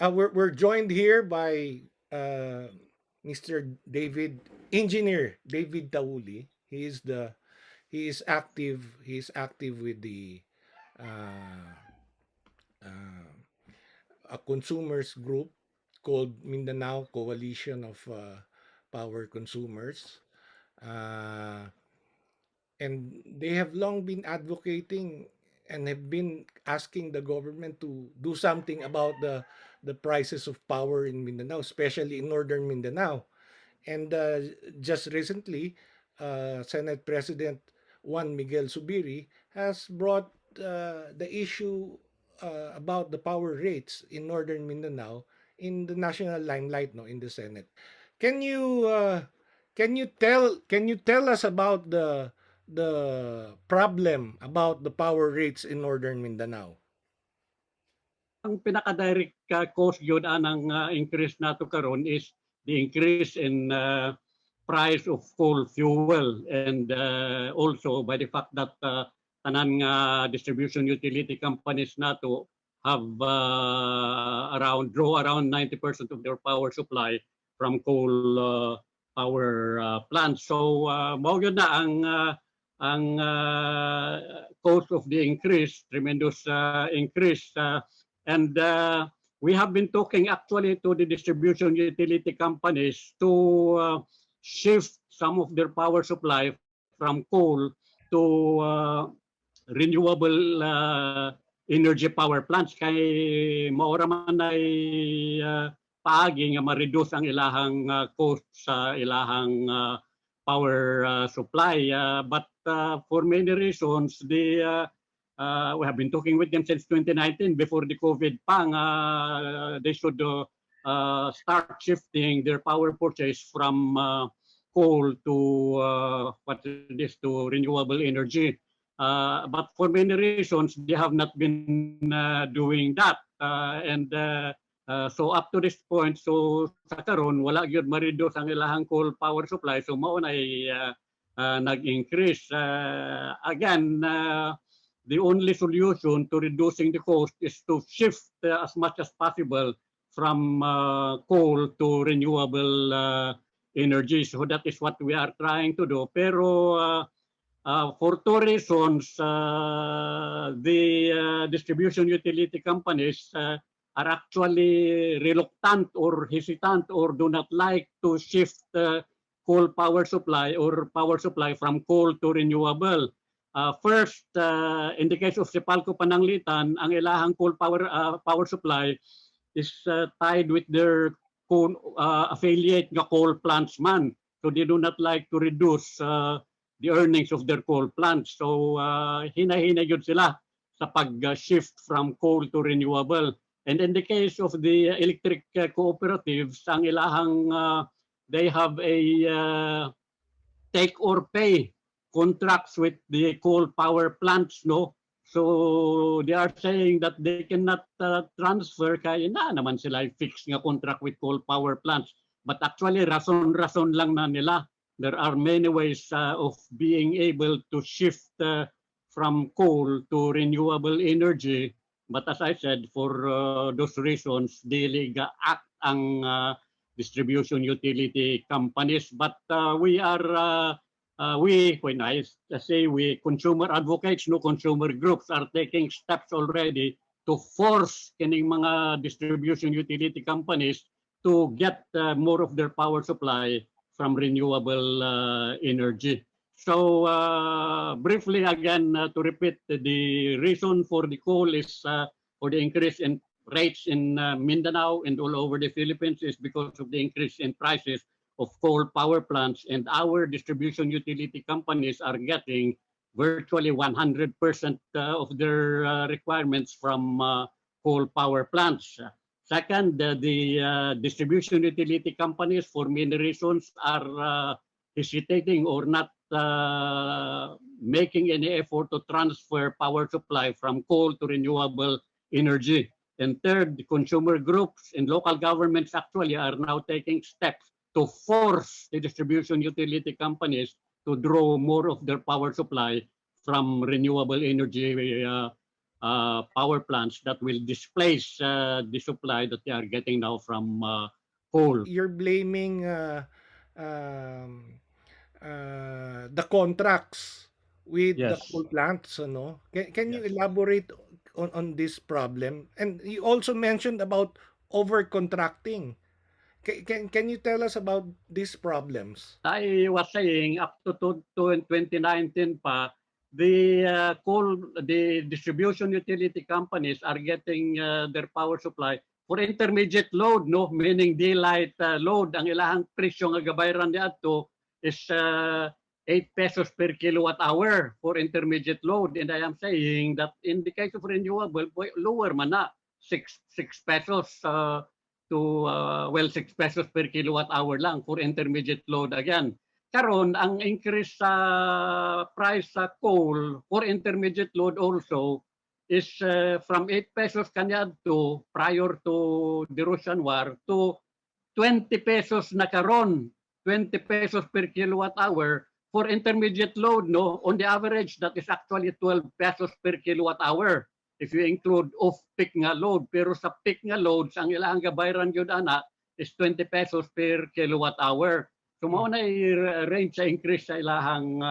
we're joined here by Mr. Engineer David Tauli. He is active. He is active with the uh, uh, a consumers group called Mindanao Coalition of Power Consumers. Uh, and they have long been advocating and have been asking the government to do something about the prices of power in Mindanao, especially in northern Mindanao. And just recently, Senate President Juan Miguel Subiri has brought the issue about the power rates in northern Mindanao in the national limelight, no, in the Senate. Can you can you tell us about the problem about the power rates in northern Mindanao? Ang pinaka-direct cause yun ng increase nato karon is the increase in price of coal fuel, and also by the fact that tanan nga distribution utility companies nato have draw around 90% of their power supply from coal power plants. So mao yun na ang cause of the increase, tremendous increase. And we have been talking actually to the distribution utility companies to shift some of their power supply from coal to renewable energy power plants kay maura man ay paagi nga ma-reduce ang ilahang cost sa ilahang power supply. But for many reasons, we have been talking with them since 2019 before the COVID pang. They should start shifting their power purchase from coal to to renewable energy. But for many reasons, they have not been doing that. And so up to this point, so sa karon wala gyud ma-reduce ang ilahang coal power supply. So mao nay nag-increase. Again, the only solution to reducing the cost is to shift as much as possible from coal to renewable energy. So that is what we are trying to do. Pero for two reasons, the distribution utility companies are actually reluctant or hesitant or do not like to shift coal power supply or power supply from coal to renewable. First, in the case of Sipalco Pananglitan, ang ilahang coal power supply is tied with their coal, affiliate nga coal plants man. So they do not like to reduce the earnings of their coal plants. So hina-hina yun sila sa pag-shift from coal to renewable. And in the case of the electric cooperatives, ang ilahang they have a take or pay contracts with the coal power plants, no? So they are saying that they cannot transfer kaya na naman sila fix nga contract with coal power plants. But actually rason-rason lang na nila. There are many ways of being able to shift from coal to renewable energy. But as I said, for those reasons, daily act ang distribution utility companies. But we are when I say we, consumer advocates, no, consumer groups are taking steps already to force kining mga distribution utility companies to get more of their power supply from renewable energy. So briefly again, to repeat, the reason for the coal is for the increase in rates in Mindanao and all over the Philippines is because of the increase in prices of coal power plants, and our distribution utility companies are getting virtually 100% of their requirements from coal power plants. Second, the distribution utility companies, for many reasons, are hesitating or not making any effort to transfer power supply from coal to renewable energy. And third, the consumer groups and local governments actually are now taking steps to force the distribution utility companies to draw more of their power supply from renewable energy power plants that will displace the supply that they are getting now from coal. You're blaming the contracts with the Yes. coal plants, ano? Can you Yes. elaborate on this problem? And you also mentioned about overcontracting. Can you tell us about these problems? I was saying up to 2019 pa, the distribution utility companies are getting their power supply for intermediate load, no? Meaning daylight load. Ang ilahang presyo nga gabayran niadto is 8 pesos per kilowatt hour for intermediate load. And I am saying that in the case of renewable, lower man na, 6 pesos to 6 pesos per kilowatt hour lang for intermediate load again. Karon ang increase sa price sa coal for intermediate load also is from 8 pesos kanya to prior to the Russian war to 20 pesos na karon, 20 pesos per kilowatt hour for intermediate load, no? On the average, that is actually 12 pesos per kilowatt hour if you include off-peak nga load. Pero sa peak nga loads, ang ilang gabayran yun ana is 20 pesos per kilowatt hour. So mao na range sa increase sa ilahang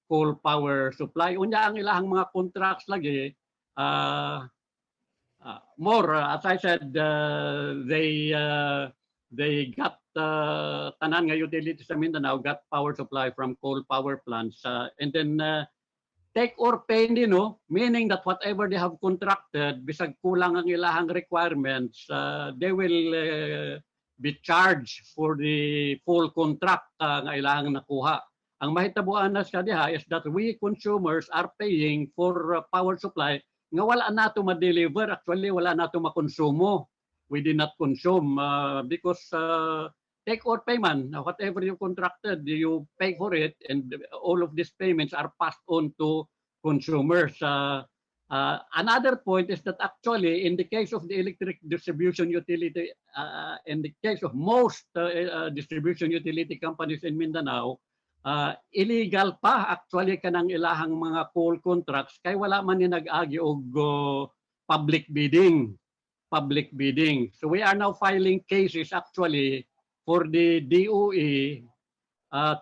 coal power supply. Unya ang ilahang mga contracts lagi, more, as I said, they got tanan nga utilities sa Mindanao got power supply from coal power plants, and then take or pay din, no? Meaning that whatever they have contracted, bisag kulang ang ilahang requirements, they will be charged for the full contract nga ilahang nakuha. Ang mahitabuan na sa diha is that we consumers are paying for power supply nga wala nato ma-deliver, actually wala nato makonsumo. We did not consume because take or pay man, whatever you contracted, you pay for it, and all of these payments are passed on to consumers. Another point is that actually, in the case of the electric distribution utility, in the case of most distribution utility companies in Mindanao, illegal pa actually kanang ilahang mga coal contracts kay wala man ni nag-agi og public bidding. Public bidding. So we are now filing cases actually for the DOE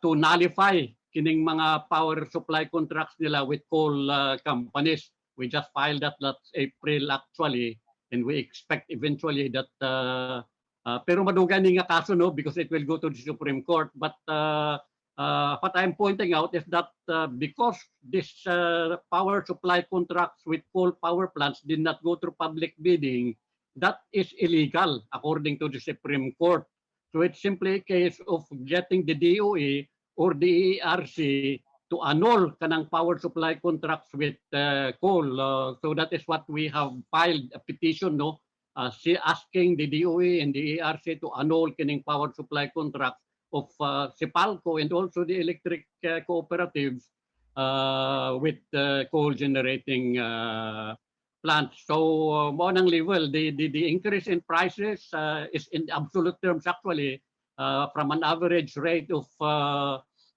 to nullify kining mga power supply contracts nila with coal companies. We just filed that last April actually, and we expect eventually that pero madugan ni nga kaso, no, because it will go to the Supreme Court. But what I'm pointing out is that because this power supply contracts with coal power plants did not go through public bidding, that is illegal according to the Supreme Court. So it's simply a case of getting the DOE or the ERC to annul kanang power supply contracts with coal. So that is what we have filed a petition, no, asking the DOE and the ERC to annul kining power supply contracts of Sipalco and also the electric cooperatives with coal generating plants. So mo nang level, the increase in prices is in absolute terms actually from an average rate of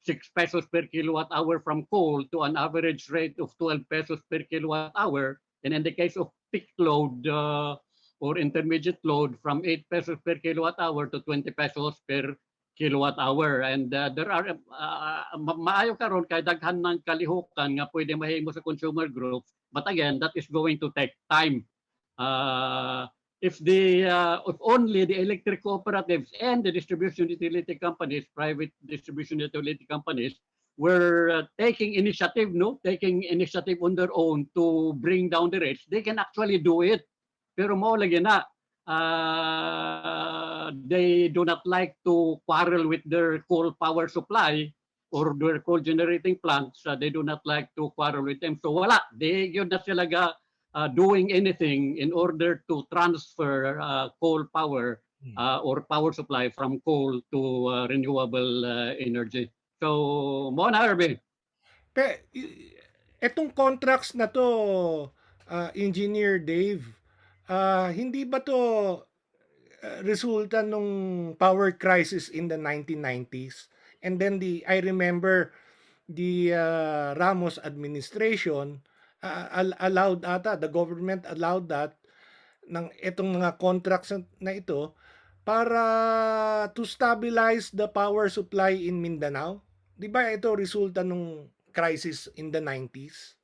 6 pesos per kilowatt hour from coal to an average rate of 12 pesos per kilowatt hour. And in the case of peak load or intermediate load, from 8 pesos per kilowatt hour to 20 pesos per kilowatt hour. And there are maayo karon kay daghan ng kalihukan nga pwede mahimo sa consumer groups. But again, that is going to take time. If only the electric cooperatives and the distribution utility companies, private distribution utility companies, were taking initiative, no, taking initiative on their own to bring down the rates, they can actually do it. Pero mo lagi na, they do not like to quarrel with their coal power supply or their coal generating plants. They do not like to quarrel with them. So wala, they yun na sila doing anything in order to transfer coal power or power supply from coal to renewable energy. So mo na, Irving. Etong contracts na to, Engineer Dave, hindi ba to resulta nung power crisis in the 1990s? And then I remember the Ramos administration allowed ata, the government allowed that ng itong mga contracts na ito para to stabilize the power supply in Mindanao. 'Di ba ito resulta nung crisis in the 90s?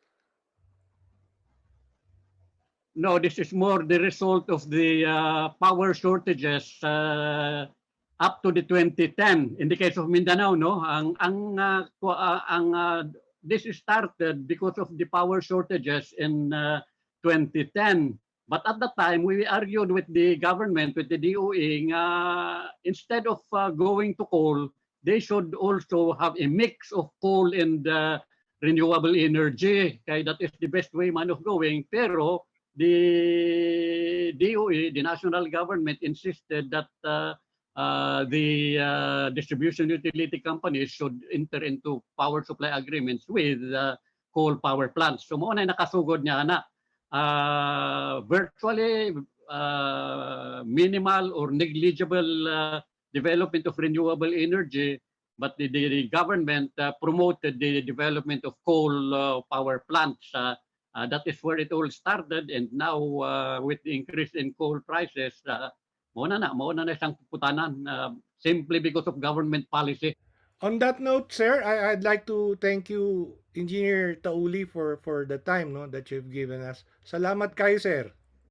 No, this is more the result of the power shortages up to the 2010. In the case of Mindanao, no, this started because of the power shortages in 2010. But at that time, we argued with the government, with the DOE, instead of going to coal, they should also have a mix of coal and renewable energy. Kaya that is the best way man of going. Pero the DOE, the national government, insisted that the distribution utility companies should enter into power supply agreements with coal power plants. So mo na nakasugod niya na virtually minimal or negligible development of renewable energy, but the government promoted the development of coal power plants. That is where it all started, and now with the increase in coal prices, mauna na isang putanan simply because of government policy. On that note, sir, I'd like to thank you, Engineer Tauli, for the time no that you've given us. Salamat kayo, sir.